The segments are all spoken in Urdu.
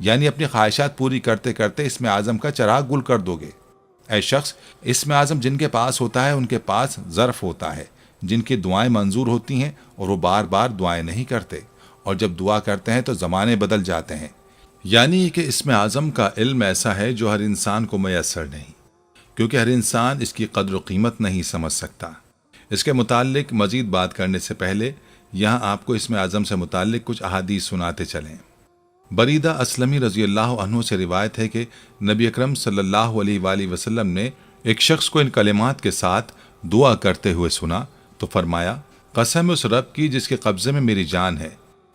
یعنی اپنی خواہشات پوری کرتے کرتے اسم اعظم کا چراغ گل کر دو گے۔ اے شخص، اسم اعظم جن کے پاس ہوتا ہے ان کے پاس ظرف ہوتا ہے جن کی دعائیں منظور ہوتی ہیں، اور وہ بار بار دعائیں نہیں کرتے، اور جب دعا کرتے ہیں تو زمانے بدل جاتے ہیں۔ یعنی کہ اسم اعظم کا علم ایسا ہے جو ہر انسان کو میسر نہیں، کیونکہ ہر انسان اس کی قدر و قیمت نہیں سمجھ سکتا۔ اس کے متعلق مزید بات کرنے سے پہلے یہاں آپ کو اسم اعظم سے متعلق کچھ احادیث سناتے چلیں۔ بریدہ اسلمی رضی اللہ عنہ سے روایت ہے کہ نبی اکرم صلی اللہ علیہ وآلہ وسلم نے ایک شخص کو ان کلمات کے ساتھ دعا کرتے ہوئے سنا تو فرمایا، قسم اس رب کی جس کے قبضے میں میری جان ہے۔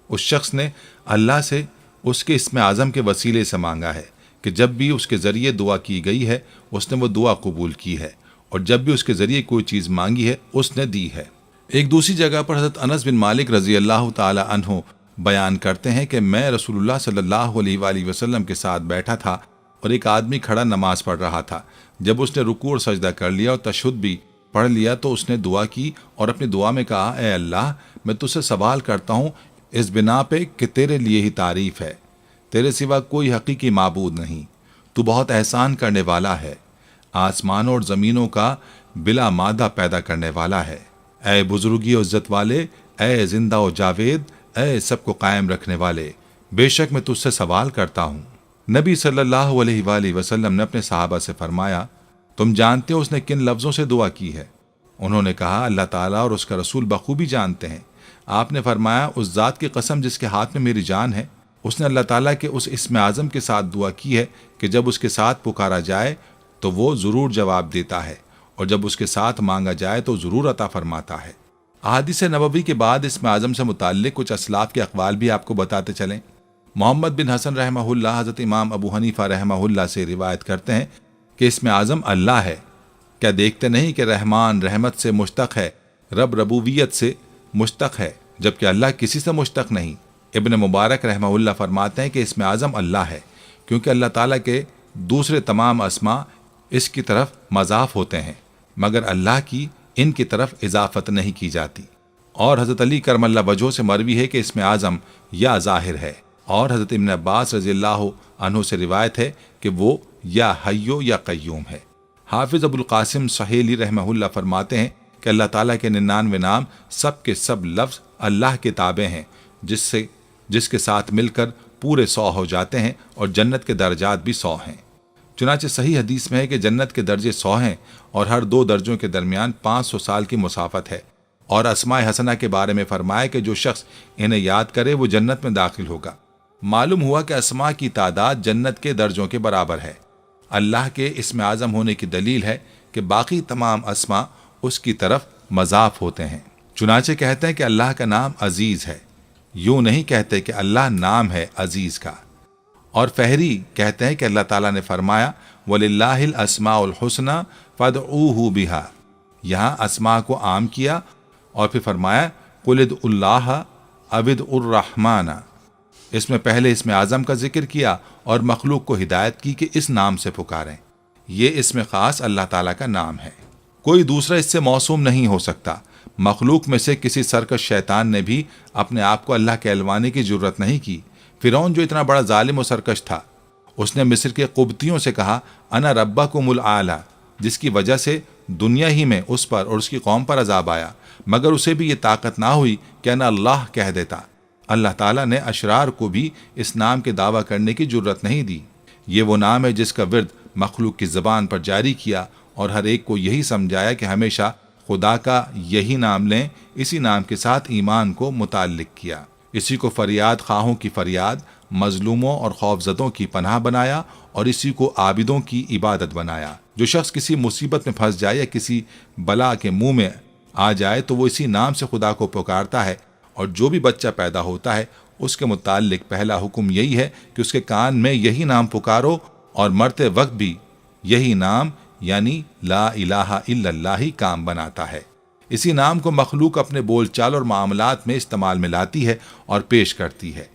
اس شخص نے اللہ سے اس کے اسم اعظم کے وسیلے سے مانگا ہے کہ جب بھی اس کے ذریعے دعا کی گئی ہے اس نے وہ دعا قبول کی ہے، اور جب بھی اس کے ذریعے کوئی چیز مانگی ہے اس نے دی ہے۔ ایک دوسری جگہ پر حضرت انس بن مالک رضی اللہ تعالی عنہ بیان کرتے ہیں کہ میں رسول اللہ صلی اللہ علیہ وآلہ وسلم کے ساتھ بیٹھا تھا اور ایک آدمی کھڑا نماز پڑھ رہا تھا۔ جب اس نے رکوع اور سجدہ کر لیا اور تشہد بھی پڑھ لیا تو اس نے دعا کی اور اپنی دعا میں کہا، اے اللہ، میں تجھ سے سوال کرتا ہوں اس بنا پہ کہ تیرے لیے ہی تعریف ہے، تیرے سوا کوئی حقیقی معبود نہیں، تو بہت احسان کرنے والا ہے، آسمانوں اور زمینوں کا بلا مادہ پیدا کرنے والا ہے۔ اے بزرگی و عزت والے، اے زندہ و جاوید، اے سب کو قائم رکھنے والے، بے شک میں تجھ سے سوال کرتا ہوں۔ نبی صلی اللہ علیہ وآلہ وسلم نے اپنے صحابہ سے فرمایا، تم جانتے ہو اس نے کن لفظوں سے دعا کی ہے؟ انہوں نے کہا، اللہ تعالیٰ اور اس کا رسول بخوبی جانتے ہیں۔ آپ نے فرمایا، اس ذات کی قسم جس کے ہاتھ میں میری جان ہے، اس نے اللہ تعالیٰ کے اس اسم اعظم کے ساتھ دعا کی ہے کہ جب اس کے ساتھ پکارا جائے تو وہ ضرور جواب دیتا ہے، اور جب اس کے ساتھ مانگا جائے تو ضرور عطا فرماتا ہے۔ احادیث نبوی کے بعد اسم اعظم سے متعلق کچھ اسلاف کے اقوال بھی آپ کو بتاتے چلیں۔ محمد بن حسن رحمہ اللہ حضرت امام ابو حنیفہ رحمہ اللہ سے روایت کرتے ہیں کہ اسم اعظم اللہ ہے۔ کیا دیکھتے نہیں کہ رحمان رحمت سے مشتق ہے، رب ربوبیت سے مشتق ہے، جبکہ اللہ کسی سے مشتق نہیں۔ ابن مبارک رحمہ اللہ فرماتے ہیں کہ اسم اعظم اللہ ہے کیونکہ اللہ تعالیٰ کے دوسرے تمام اسما اس کی طرف مضاف ہوتے ہیں، مگر اللہ کی ان کی طرف اضافت نہیں کی جاتی۔ اور حضرت علی کرم اللہ وجہہ سے مروی ہے کہ اسم اعظم یا ظاہر ہے، اور حضرت ابن عباس رضی اللہ عنہ سے روایت ہے کہ وہ یا حیو یا قیوم ہے۔ حافظ ابو القاسم سہیلی رحمہ اللہ فرماتے ہیں کہ اللہ تعالیٰ کے 99 نام سب کے سب لفظ اللہ کے تابع ہیں، جس کے ساتھ مل کر پورے 100 ہو جاتے ہیں، اور جنت کے درجات بھی 100 ہیں۔ چنانچہ صحیح حدیث میں ہے کہ جنت کے درجے 100 ہیں، اور ہر 2 درجوں کے درمیان 500 سال کی مسافت ہے۔ اور اسماء حسنہ کے بارے میں فرمایا کہ جو شخص انہیں یاد کرے وہ جنت میں داخل ہوگا۔ معلوم ہوا کہ اسماء کی تعداد جنت کے درجوں کے برابر ہے۔ اللہ کے اسم اعظم ہونے کی دلیل ہے کہ باقی تمام اسماء اس کی طرف مضاف ہوتے ہیں۔ چنانچہ کہتے ہیں کہ اللہ کا نام عزیز ہے، یوں نہیں کہتے کہ اللہ نام ہے عزیز کا۔ اور فہری کہتے ہیں کہ اللہ تعالیٰ نے فرمایا، وَلِلَّهِ الْأَسْمَاءُ الْحُسْنَى فَادْعُوهُ بِهَا، یہاں اسماء کو عام کیا اور پھر فرمایا قُلِ ادْعُوا اللَّهَ أَوِ ادْعُوا الرَّحْمَنَ۔ اس میں پہلے اسم اعظم کا ذکر کیا اور مخلوق کو ہدایت کی کہ اس نام سے پکاریں۔ یہ اسم خاص اللہ تعالیٰ کا نام ہے، کوئی دوسرا اس سے موسوم نہیں ہو سکتا۔ مخلوق میں سے کسی سرکش شیطان نے بھی اپنے آپ کو اللہ کہلوانے کی جرت نہیں کی۔ فرعون جو اتنا بڑا ظالم و سرکش تھا، اس نے مصر کے قبطیوں سے کہا، انا ربکم الاعلی، جس کی وجہ سے دنیا ہی میں اس پر اور اس کی قوم پر عذاب آیا، مگر اسے بھی یہ طاقت نہ ہوئی کہ انا اللہ کہہ دیتا۔ اللہ تعالیٰ نے اشرار کو بھی اس نام کے دعویٰ کرنے کی جرت نہیں دی۔ یہ وہ نام ہے جس کا ورد مخلوق کی زبان پر جاری کیا اور ہر ایک کو یہی سمجھایا کہ ہمیشہ خدا کا یہی نام لیں، اسی نام کے ساتھ ایمان کو متعلق کیا، اسی کو فریاد خواہوں کی فریاد، مظلوموں اور خوفزدوں کی پناہ بنایا، اور اسی کو عابدوں کی عبادت بنایا۔ جو شخص کسی مصیبت میں پھنس جائے یا کسی بلا کے منہ میں آ جائے تو وہ اسی نام سے خدا کو پکارتا ہے، اور جو بھی بچہ پیدا ہوتا ہے اس کے متعلق پہلا حکم یہی ہے کہ اس کے کان میں یہی نام پکارو، اور مرتے وقت بھی یہی نام یعنی لا الہ الا اللہ ہی کام بناتا ہے۔ اسی نام کو مخلوق اپنے بول چال اور معاملات میں استعمال میں لاتی ہے اور پیش کرتی ہے۔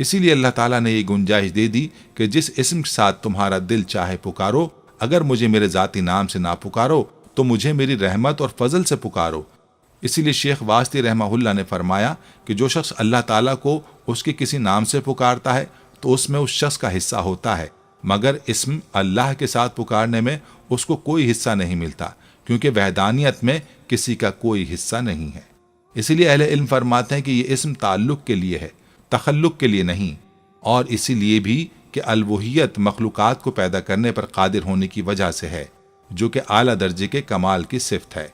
اسی لیے اللہ تعالیٰ نے یہ گنجائش دے دی کہ جس اسم کے ساتھ تمہارا دل چاہے پکارو، اگر مجھے میرے ذاتی نام سے نہ پکارو تو مجھے میری رحمت اور فضل سے پکارو۔ اسی لیے شیخ واسطی رحمہ اللہ نے فرمایا کہ جو شخص اللہ تعالیٰ کو اس کے کسی نام سے پکارتا ہے تو اس میں اس شخص کا حصہ ہوتا ہے، مگر اسم اللہ کے ساتھ پکارنے میں اس کو کوئی حصہ نہیں ملتا، کیونکہ وحدانیت میں کسی کا کوئی حصہ نہیں ہے۔ اسی لیے اہل علم فرماتے ہیں کہ یہ اسم تعلق کے لیے ہے، تخلق کے لیے نہیں، اور اسی لیے بھی کہ الوہیت مخلوقات کو پیدا کرنے پر قادر ہونے کی وجہ سے ہے، جو کہ اعلیٰ درجے کے کمال کی صفت ہے۔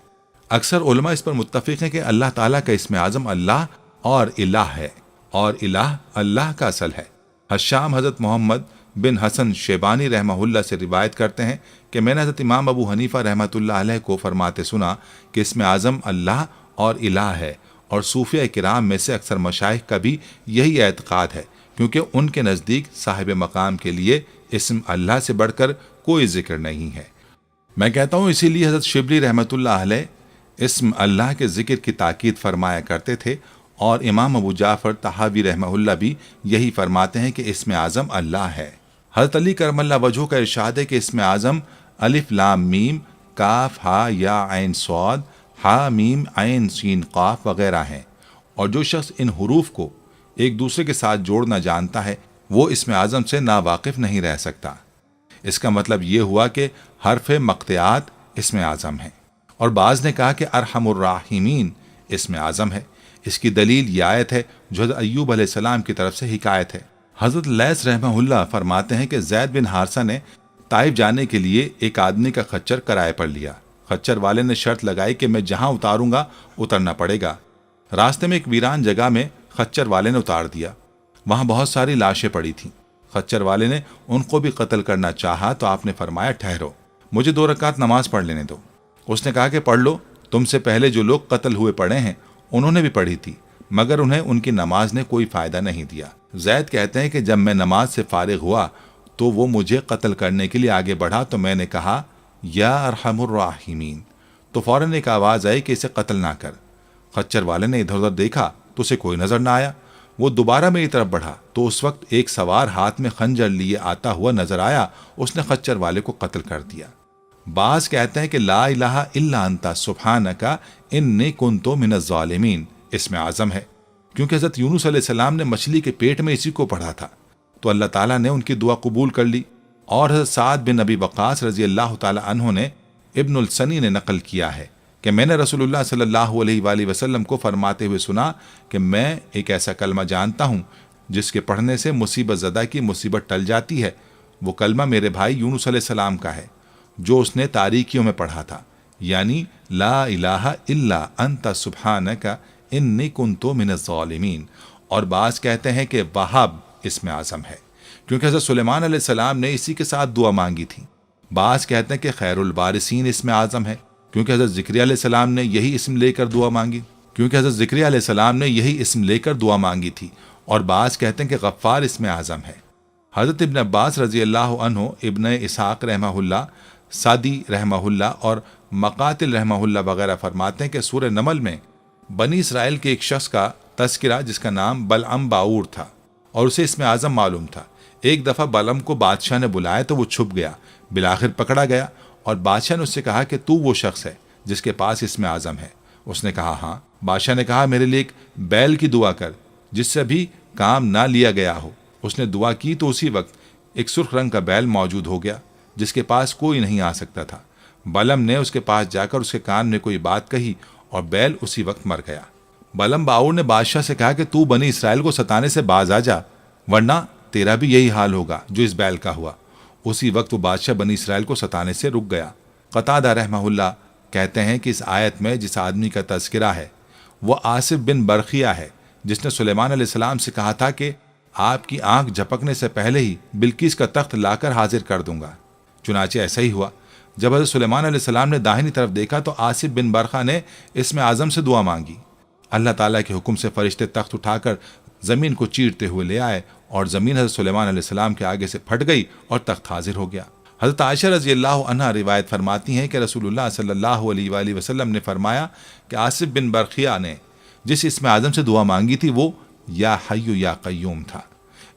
اکثر علماء اس پر متفق ہیں کہ اللہ تعالیٰ کا اسم اعظم اللہ اور الہ ہے، اور الہ اللہ کا اصل ہے۔ حشام حضرت محمد بن حسن شیبانی رحمہ اللہ سے روایت کرتے ہیں کہ میں نے حضرت امام ابو حنیفہ رحمۃ اللہ علیہ کو فرماتے سنا کہ اسم اعظم اللہ اور الہ ہے، اور صوفیہ کرام میں سے اکثر مشائخ کا بھی یہی اعتقاد ہے، کیونکہ ان کے نزدیک صاحب مقام کے لیے اسم اللہ سے بڑھ کر کوئی ذکر نہیں ہے۔ میں کہتا ہوں اسی لیے حضرت شبلی رحمۃ اللہ علیہ اسم اللہ کے ذکر کی تاکید فرمایا کرتے تھے، اور امام ابو جعفر طحاوی رحمہ اللہ بھی یہی فرماتے ہیں کہ اسم اعظم اللہ ہے۔ حضرت علی کرم اللہ وجہہ کا ارشاد ہے کہ اسم اعظم الف لام میم کاف ہا یا عین صاد ہا میم عین سین قاف وغیرہ ہیں، اور جو شخص ان حروف کو ایک دوسرے کے ساتھ جوڑنا جانتا ہے وہ اسم اعظم سے ناواقف نہیں رہ سکتا۔ اس کا مطلب یہ ہوا کہ حرف مقطعات اسم اعظم ہے، اور بعض نے کہا کہ ارحم الراحمین اسم اعظم ہے۔ اس کی دلیل یہ آیت ہے جو حضرت ایوب علیہ السلام کی طرف سے حکایت ہے۔ حضرت لیث رحمہ اللہ فرماتے ہیں کہ زید بن حارثہ نے طائف جانے کے لیے ایک آدمی کا خچر کرائے پر لیا۔ خچر والے نے شرط لگائی کہ میں جہاں اتاروں گا اترنا پڑے گا۔ راستے میں ایک ویران جگہ میں خچر والے نے اتار دیا، وہاں بہت ساری لاشیں پڑی تھیں۔ خچر والے نے ان کو بھی قتل کرنا چاہا تو آپ نے فرمایا ٹھہرو، مجھے 2 رکعت نماز پڑھ لینے دو۔ اس نے کہا کہ پڑھ لو، تم سے پہلے جو لوگ قتل ہوئے پڑے ہیں انہوں نے بھی پڑھی تھی، مگر انہیں ان کی نماز نے کوئی فائدہ نہیں دیا۔ زید کہتے ہیں کہ جب میں نماز سے فارغ ہوا تو وہ مجھے قتل کرنے کے لیے آگے بڑھا تو میں نے کہا یا ارحم الراحمین، تو فوراً ایک آواز آئی کہ اسے قتل نہ کر۔ خچر والے نے ادھر ادھر دیکھا تو اسے کوئی نظر نہ آیا۔ وہ دوبارہ میری طرف بڑھا تو اس وقت ایک سوار ہاتھ میں خنجر لیے آتا ہوا نظر آیا، اس نے خچر والے کو قتل کر دیا۔ بعض کہتے ہیں کہ لا الہ الا انت سبحانک انی کنت من الظالمین اسم اعظم ہے، کیونکہ حضرت یونس علیہ السلام نے مچھلی کے پیٹ میں اسی کو پڑھا تھا، تو اللہ تعالیٰ نے ان کی دعا قبول کر لی۔ اور حضرت سعد بن ابی وقاص رضی اللہ تعالیٰ عنہ نے ابن السنی نے نقل کیا ہے کہ میں نے رسول اللہ صلی اللہ علیہ وآلہ وسلم کو فرماتے ہوئے سنا کہ میں ایک ایسا کلمہ جانتا ہوں جس کے پڑھنے سے مصیبت زدہ کی مصیبت ٹل جاتی ہے۔ وہ کلمہ میرے بھائی یونس علیہ السلام کا ہے جو اس نے تاریکیوں میں پڑھا تھا، یعنی لا الہ الا انت سبحانک انی کنت من الظالمین۔ اور بعض کہتے ہیں کہ وہاب اسم اعظم ہے، کیونکہ حضرت سلیمان علیہ السلام نے اسی کے ساتھ دعا مانگی تھی۔ بعض کہتے ہیں کہ خیر البارسین اسم اعظم ہے، کیونکہ حضرت زکریا علیہ السلام نے یہی اسم لے کر دعا مانگی تھی۔ اور بعض کہتے ہیں کہ غفار اسم اعظم ہے۔ حضرت ابن عباس رضی اللہ عنہ، ابن اسحاق رحمہ اللہ، سعدی رحمہ اللہ اور مقاتل رحمہ اللہ وغیرہ فرماتے ہیں کہ سورہ نمل میں بنی اسرائیل کے ایک شخص کا تذکرہ جس کا نام بلعم باعور تھا اور اسے اسم اعظم معلوم تھا۔ ایک دفعہ بلعم کو بادشاہ نے بلایا تو وہ چھپ گیا، بالآخر پکڑا گیا، اور بادشاہ نے اس سے کہا کہ تو وہ شخص ہے جس کے پاس اسم اعظم ہے؟ اس نے کہا ہاں۔ بادشاہ نے کہا میرے لیے ایک بیل کی دعا کر جس سے بھی کام نہ لیا گیا ہو۔ اس نے دعا کی تو اسی وقت ایک سرخ رنگ کا بیل موجود ہو گیا جس کے پاس کوئی نہیں آ سکتا تھا۔ بلعم نے اس کے پاس جا کر اس کے کان میں کوئی بات کہی اور بیل اسی وقت مر گیا۔ بلعم باعور نے بادشاہ سے کہا کہ تو بنی اسرائیل کو ستانے سے باز آ جا، ورنہ تیرا بھی یہی حال ہوگا جو اس بیل کا ہوا۔ اسی وقت وہ بادشاہ بنی اسرائیل کو ستانے سے رک گیا۔ قتادہ رحمہ اللہ کہتے ہیں کہ اس آیت میں جس آدمی کا تذکرہ ہے وہ آصف بن برخیہ ہے، جس نے سلیمان علیہ السلام سے کہا تھا کہ آپ کی آنکھ جھپکنے سے پہلے ہی بلقیس کا تخت لا کر حاضر کر دوں گا۔ چنانچہ ایسا ہی ہوا۔ جب حضرت سلیمان علیہ السلام نے داہنی طرف دیکھا تو آصف بن برخہ نے اسم اعظم سے دعا مانگی۔ اللہ تعالیٰ کے حکم سے فرشتے تخت اٹھا کر زمین کو چیرتے ہوئے لے آئے اور زمین حضرت سلیمان علیہ السلام کے آگے سے پھٹ گئی اور تخت حاضر ہو گیا۔ حضرت عائشہ رضی اللہ عنہا روایت فرماتی ہیں کہ رسول اللہ صلی اللہ علیہ وآلہ وسلم نے فرمایا کہ آصف بن برخیہ نے جس اسم اعظم سے دعا مانگی تھی وہ یا حی یا قیوم تھا۔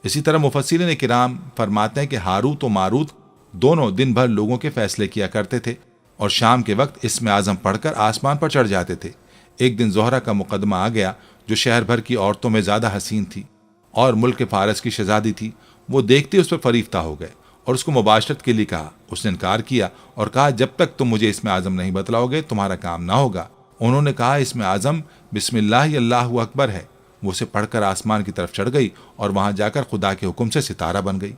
اسی طرح مفسرین کرام فرماتے ہیں کہ ہاروت و ماروت دونوں دن بھر لوگوں کے فیصلے کیا کرتے تھے اور شام کے وقت اسم اعظم پڑھ کر آسمان پر چڑھ جاتے تھے۔ ایک دن زہرہ کا مقدمہ آ گیا جو شہر بھر کی عورتوں میں زیادہ حسین تھی اور ملک فارس کی شہزادی تھی۔ وہ دیکھتے ہی اس پر فریفتہ ہو گئے اور اس کو مباشرت کے لیے کہا۔ اس نے انکار کیا اور کہا جب تک تم مجھے اسم اعظم نہیں بتلاؤ گے تمہارا کام نہ ہوگا۔ انہوں نے کہا اسم اعظم بسم اللہ اللہ اکبر ہے۔ وہ اسے پڑھ کر آسمان کی طرف چڑھ گئی اور وہاں جا کر خدا کے حکم سے ستارہ بن گئی۔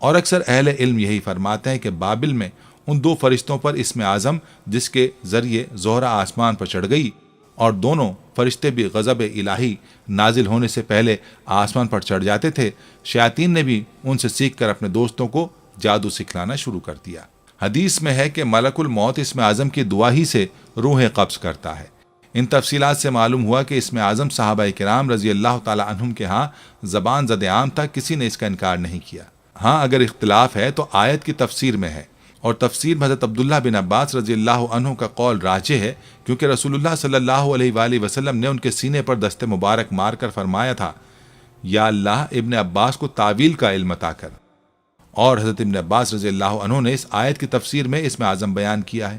اور اکثر اہل علم یہی فرماتے ہیں کہ بابل میں ان دو فرشتوں پر اسم اعظم جس کے ذریعے زہرہ آسمان پر چڑھ گئی، اور دونوں فرشتے بھی غضب الہی نازل ہونے سے پہلے آسمان پر چڑھ جاتے تھے، شیاطین نے بھی ان سے سیکھ کر اپنے دوستوں کو جادو سکھلانا شروع کر دیا۔ حدیث میں ہے کہ ملک الموت اسم اعظم کی دعا ہی سے روح قبض کرتا ہے۔ ان تفصیلات سے معلوم ہوا کہ اسم اعظم صحابہ کرام رضی اللہ تعالی عنہم کے ہاں زبان زد عام تھا، کسی نے اس کا انکار نہیں کیا۔ ہاں اگر اختلاف ہے تو آیت کی تفسیر میں ہے، اور تفسیر میں حضرت عبداللہ بن عباس رضی اللہ عنہ کا قول راجح ہے، کیونکہ رسول اللہ صلی اللہ علیہ وآلہ وسلم نے ان کے سینے پر دست مبارک مار کر فرمایا تھا یا اللہ ابن عباس کو تعویل کا علم عطا کر، اور حضرت ابن عباس رضی اللہ عنہ نے اس آیت کی تفسیر میں اسم اعظم بیان کیا ہے۔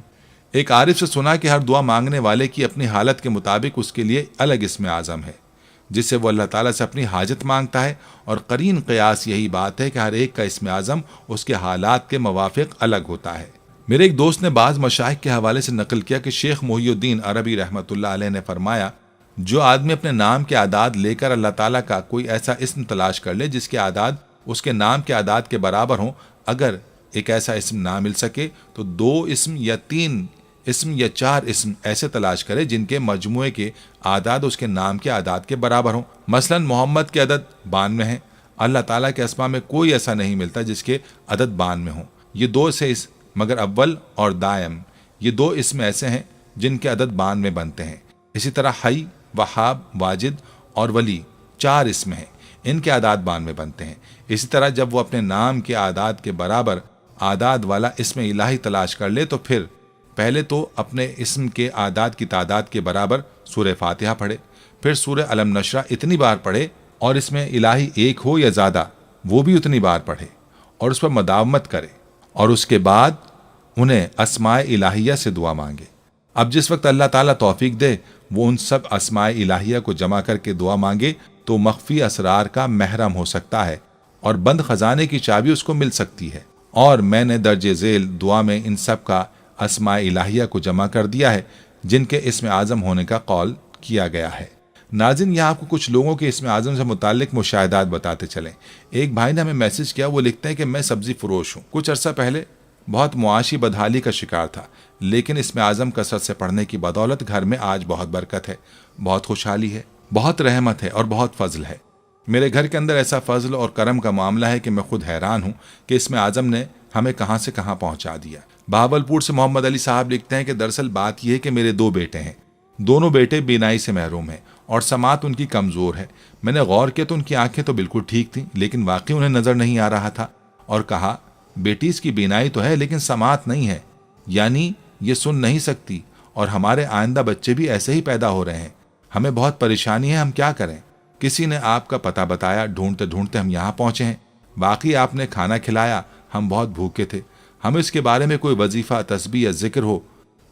ایک عارف سے سنا کہ ہر دعا مانگنے والے کی اپنی حالت کے مطابق اس کے لیے الگ اسم اعظم ہے جس سے وہ اللہ تعالیٰ سے اپنی حاجت مانگتا ہے، اور قرین قیاس یہی بات ہے کہ ہر ایک کا اسم اعظم اس کے حالات کے موافق الگ ہوتا ہے۔ میرے ایک دوست نے بعض مشائخ کے حوالے سے نقل کیا کہ شیخ محی الدین عربی رحمۃ اللہ علیہ نے فرمایا جو آدمی اپنے نام کے اعداد لے کر اللہ تعالیٰ کا کوئی ایسا اسم تلاش کر لے جس کے اعداد اس کے نام کے اعداد کے برابر ہوں، اگر ایک ایسا اسم نہ مل سکے تو 2 اسم یا 3 اسم یا 4 اسم ایسے تلاش کرے جن کے مجموعے کے اعداد اس کے نام کے اعداد کے برابر ہوں۔ مثلا محمد کے عدد 92 ہیں، اللہ تعالیٰ کے اسماء میں کوئی ایسا نہیں ملتا جس کے عدد 92 ہوں۔ یہ 2 سے مگر اول اور دائم یہ 2 اسم ایسے ہیں جن کے عدد 92 بنتے ہیں۔ اسی طرح حی، وہاب، واجد اور ولی 4 اسم ہیں، ان کے اعداد 92 بنتے ہیں۔ اسی طرح جب وہ اپنے نام کے اعداد کے برابر اعداد والا اسم الہی تلاش کر لے تو پھر پہلے تو اپنے اسم کے اعداد کی تعداد کے برابر سورہ فاتحہ پڑھے، پھر سورہ علم نشرہ اتنی بار پڑھے، اور اس میں الہی ایک ہو یا زیادہ وہ بھی اتنی بار پڑھے اور اس پر مداومت کرے، اور اس کے بعد انہیں اسماء الہیہ سے دعا مانگے۔ اب جس وقت اللہ تعالیٰ توفیق دے وہ ان سب اسماء الہیہ کو جمع کر کے دعا مانگے تو مخفی اسرار کا محرم ہو سکتا ہے اور بند خزانے کی چابی اس کو مل سکتی ہے۔ اور میں نے درج ذیل دعا میں ان سب کا اسماء الہیہ کو جمع کر دیا ہے جن کے اسم اعظم ہونے کا قول کیا گیا ہے۔ ناظرین، یہاں آپ کو کچھ لوگوں کے اسم اعظم سے متعلق مشاہدات بتاتے چلیں۔ ایک بھائی نے ہمیں میسج کیا، وہ لکھتے ہیں کہ میں سبزی فروش ہوں، کچھ عرصہ پہلے بہت معاشی بدحالی کا شکار تھا، لیکن اسم اعظم کثرت سے پڑھنے کی بدولت گھر میں آج بہت برکت ہے، بہت خوشحالی ہے، بہت رحمت ہے اور بہت فضل ہے۔ میرے گھر کے اندر ایسا فضل اور کرم کا معاملہ ہے کہ میں خود حیران ہوں کہ اسم اعظم نے ہمیں کہاں سے کہاں پہنچا دیا۔ بہاولپور سے محمد علی صاحب لکھتے ہیں کہ دراصل بات یہ ہے کہ میرے 2 بیٹے ہیں، دونوں بیٹے بینائی سے محروم ہیں اور سماعت ان کی کمزور ہے۔ میں نے غور کیا تو ان کی آنکھیں تو بالکل ٹھیک تھیں، لیکن واقعی انہیں نظر نہیں آ رہا تھا، اور کہا بیٹی اس کی بینائی تو ہے لیکن سماعت نہیں ہے، یعنی یہ سن نہیں سکتی، اور ہمارے آئندہ بچے بھی ایسے ہی پیدا ہو رہے ہیں۔ ہمیں بہت پریشانی ہے، ہم کیا کریں؟ کسی نے آپ کا پتہ بتایا، ڈھونڈتے ڈھونڈتے ہم یہاں پہنچے ہیں۔ باقی آپ نے کھانا کھلایا، ہم بہت بھوکے تھے، ہمیں اس کے بارے میں کوئی وظیفہ، تسبیح یا ذکر ہو۔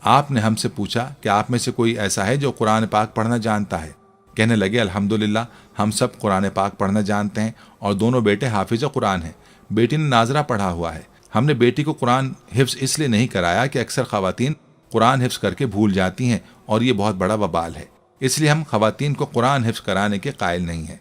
آپ نے ہم سے پوچھا کہ آپ میں سے کوئی ایسا ہے جو قرآن پاک پڑھنا جانتا ہے؟ کہنے لگے الحمدللہ ہم سب قرآن پاک پڑھنا جانتے ہیں، اور دونوں بیٹے حافظ قرآن ہیں۔ بیٹی نے ناظرہ پڑھا ہوا ہے۔ ہم نے بیٹی کو قرآن حفظ اس لیے نہیں کرایا کہ اکثر خواتین قرآن حفظ کر کے بھول جاتی ہیں، اور یہ بہت بڑا وبال ہے، اس لیے ہم خواتین کو قرآن حفظ کرانے کے قائل نہیں ہیں۔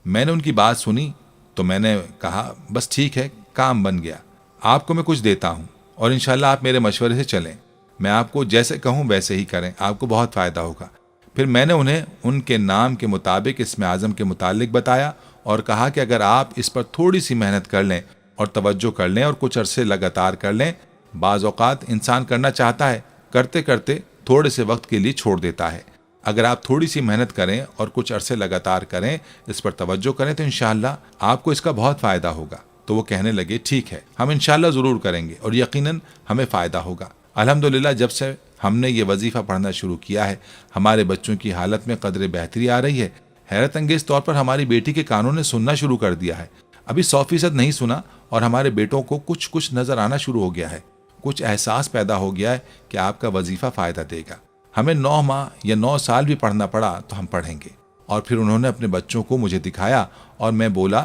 میں نے ان کی بات سنی تو میں نے کہا بس ٹھیک ہے، کام بن گیا، آپ کو میں کچھ دیتا ہوں، اور انشاءاللہ آپ میرے مشورے سے چلیں، میں آپ کو جیسے کہوں ویسے ہی کریں، آپ کو بہت فائدہ ہوگا۔ پھر میں نے انہیں ان کے نام کے مطابق اسم اعظم کے متعلق بتایا اور کہا کہ اگر آپ اس پر تھوڑی سی محنت کر لیں اور توجہ کر لیں اور کچھ عرصے لگاتار کر لیں، بعض اوقات انسان کرنا چاہتا ہے، کرتے کرتے تھوڑے سے وقت کے لیے چھوڑ دیتا ہے۔ اگر آپ تھوڑی سی محنت کریں اور کچھ عرصے لگاتار کریں، اس پر توجہ کریں تو انشاءاللہ آپ کو اس کا بہت فائدہ ہوگا۔ تو وہ کہنے لگے ٹھیک ہے، ہم انشاءاللہ ضرور کریں گے اور یقیناً ہمیں فائدہ ہوگا۔ الحمدللہ جب سے ہم نے یہ وظیفہ پڑھنا شروع کیا ہے، ہمارے بچوں کی حالت میں قدر بہتری آ رہی ہے۔ حیرت انگیز طور پر ہماری بیٹی کے کانوں نے سننا شروع کر دیا ہے، ابھی 100% نہیں سنا، اور ہمارے بیٹوں کو کچھ نظر آنا شروع ہو گیا ہے، کچھ احساس پیدا ہو گیا ہے کہ آپ کا وظیفہ فائدہ دے گا۔ ہمیں 9 ماہ یا 9 سال بھی پڑھنا پڑا تو ہم پڑھیں گے۔ اور پھر انہوں نے اپنے بچوں کو مجھے دکھایا اور میں بولا